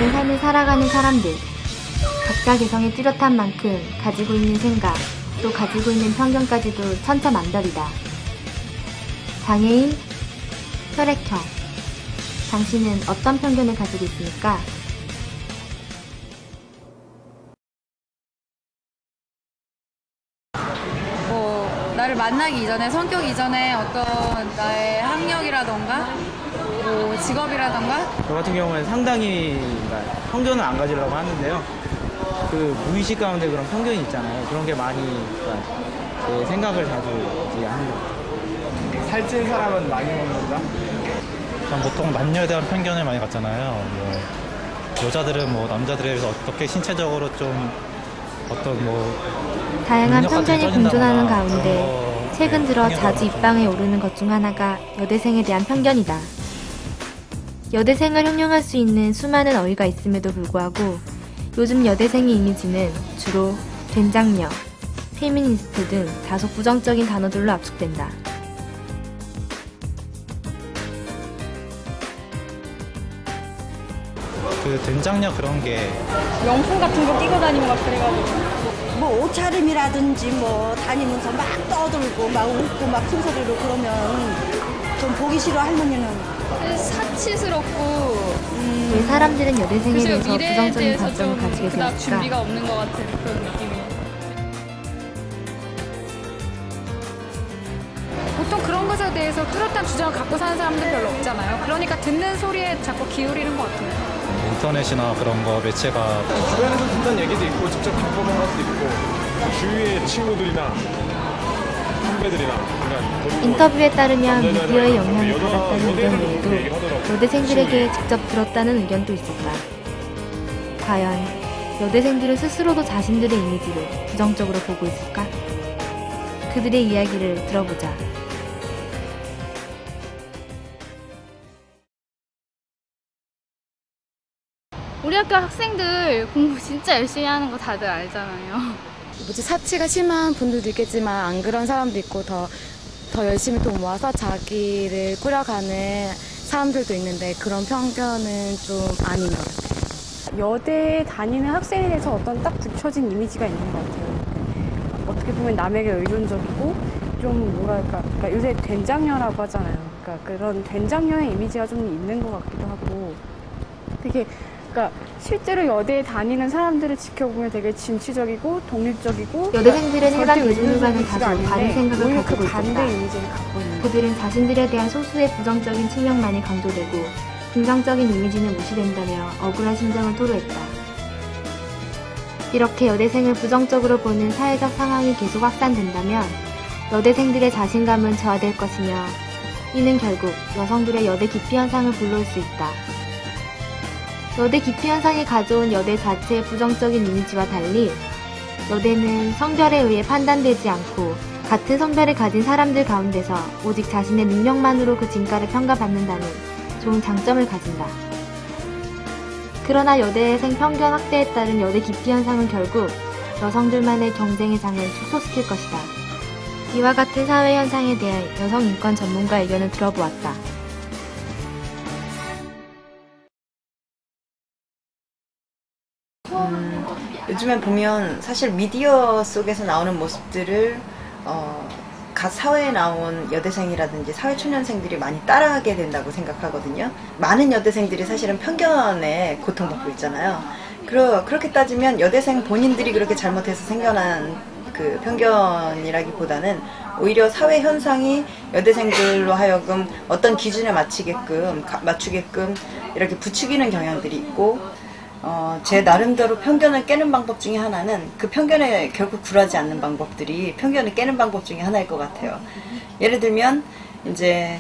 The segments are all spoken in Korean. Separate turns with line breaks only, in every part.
다른 삶을 살아가는 사람들, 각자 개성이 뚜렷한 만큼 가지고 있는 생각, 또 가지고 있는 편견까지도 천차만별이다. 장애인, 혈액형, 당신은 어떤 편견을 가지고 있습니까?
나를 만나기 이전에, 성격 이전에 어떤 나의 학력이라던가 뭐 직업이라던가
저 같은 경우는 상당히 편견을 안 가지려고 하는데요. 그 무의식 가운데 그런 편견이 있잖아요. 그런 게 많이 제 생각을 자주 이제 하는 것 같아요.
살찐 사람은 많이 먹는다?
전 보통 남녀에 대한 편견을 많이 갖잖아요. 뭐 여자들은 뭐 남자들에 비해서 어떻게 신체적으로 좀 어떤 뭐
다양한 편견이 공존하는 가운데 최근 들어 자주 입방에 오르는 것 중 하나가 여대생에 대한 편견이다. 여대생을 형용할 수 있는 수많은 어휘가 있음에도 불구하고 요즘 여대생의 이미지는 주로 된장녀, 페미니스트 등 다소 부정적인 단어들로 압축된다.
그 된장녀 그런 게
명품 같은 거 끼고 다니고 막 그래가지고
뭐 옷차림이라든지 뭐 다니면서 막 떠들고 막 웃고 막 큰 소리로 그러면 좀 보기 싫어. 할머니는
사치스럽고
왜 사람들은 여대생에 대해서
미래에
부정적인
대해서
관점을
좀
가지게
그닥 준비가
되었을까?
없는 것 같은 그런 느낌이. 보통 그런 것에 대해서 뚜렷한 주장을 갖고 사는 사람들 별로 없잖아요. 그러니까 듣는 소리에 자꾸 기울이는 것 같아요.
인터넷이나 그런 거 매체가
주변에서 듣던 얘기도 있고 직접 겪어본 것도 있고 주위의 친구들이나 선배들이나 그냥
인터뷰에 따르면 미디어의 영향을 받았다는 의견 외에도 여대생들에게 직접 들었다는 의견도 있었다. 과연 여대생들은 스스로도 자신들의 이미지를 부정적으로 보고 있을까? 그들의 이야기를 들어보자.
우리 학교 학생들 공부 진짜 열심히 하는 거 다들 알잖아요.
뭐지 사치가 심한 분들도 있겠지만 안 그런 사람도 있고 더 열심히 돈 모아서 자기를 꾸려가는 사람들도 있는데 그런 편견은 좀 아닌 것 같아요.
여대에 다니는 학생에 대해서 어떤 딱 굳혀진 이미지가 있는 것 같아요. 어떻게 보면 남에게 의존적이고 좀 뭐랄까, 그러니까 요새 된장녀라고 하잖아요. 그러니까 그런 된장녀의 이미지가 좀 있는 것 같기도 하고 되게 그러니까 실제로 여대에 다니는 사람들을 지켜보면 되게 진취적이고 독립적이고
여대생들은 일반 대중들과는 다소 다른 생각을 가지고
그 반대
있었다.
이미지를 갖고 있는
그들은 자신들에 대한 소수의 부정적인 측면만이 강조되고 긍정적인 이미지는 무시된다며 억울한 심정을 토로했다. 이렇게 여대생을 부정적으로 보는 사회적 상황이 계속 확산된다면 여대생들의 자신감은 저하될 것이며 이는 결국 여성들의 여대 기피 현상을 불러올 수 있다. 여대 기피 현상이 가져온 여대 자체의 부정적인 이미지와 달리 여대는 성별에 의해 판단되지 않고 같은 성별을 가진 사람들 가운데서 오직 자신의 능력만으로 그 진가를 평가받는다는 좋은 장점을 가진다. 그러나 여대생 편견 확대에 따른 여대 기피 현상은 결국 여성들만의 경쟁의 장을 축소시킬 것이다. 이와 같은 사회 현상에 대해 여성 인권 전문가 의견을 들어보았다.
요즘에 보면 사실 미디어 속에서 나오는 모습들을 각 사회에 나온 여대생이라든지 사회초년생들이 많이 따라하게 된다고 생각하거든요. 많은 여대생들이 사실은 편견에 고통받고 있잖아요. 그렇게 따지면 여대생 본인들이 그렇게 잘못해서 생겨난 그 편견이라기보다는 오히려 사회 현상이 여대생들로 하여금 어떤 기준에 맞추게끔 이렇게 부추기는 경향들이 있고 제 나름대로 편견을 깨는 방법 중에 하나는 그 편견에 결국 굴하지 않는 방법들이 편견을 깨는 방법 중에 하나일 것 같아요. 예를 들면 이제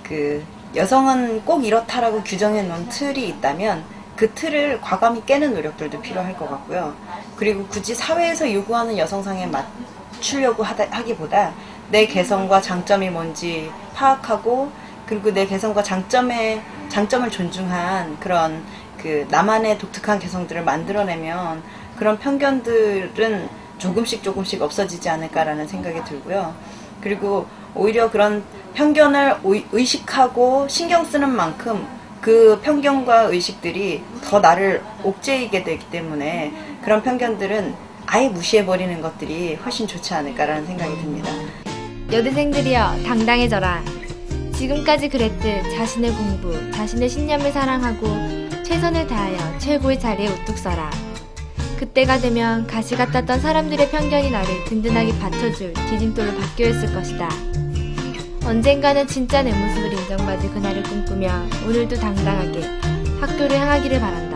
그 여성은 꼭 이렇다라고 규정해 놓은 틀이 있다면 그 틀을 과감히 깨는 노력들도 필요할 것 같고요. 그리고 굳이 사회에서 요구하는 여성상에 맞추려고 하기보다 내 개성과 장점이 뭔지 파악하고 그리고 내 개성과 장점을 존중한 그런 그 나만의 독특한 개성들을 만들어내면 그런 편견들은 조금씩 없어지지 않을까라는 생각이 들고요. 그리고 오히려 그런 편견을 의식하고 신경 쓰는 만큼 그 편견과 의식들이 더 나를 옥죄이게 되기 때문에 그런 편견들은 아예 무시해버리는 것들이 훨씬 좋지 않을까라는 생각이 듭니다.
여대생들이여 당당해져라. 지금까지 그랬듯 자신의 공부, 자신의 신념을 사랑하고 최선을 다하여 최고의 자리에 우뚝 서라. 그때가 되면 가시 같았던 사람들의 편견이 나를 든든하게 받쳐줄 디딤돌로 바뀌어있을 것이다. 언젠가는 진짜 내 모습을 인정받을 그날을 꿈꾸며 오늘도 당당하게 학교를 향하기를 바란다.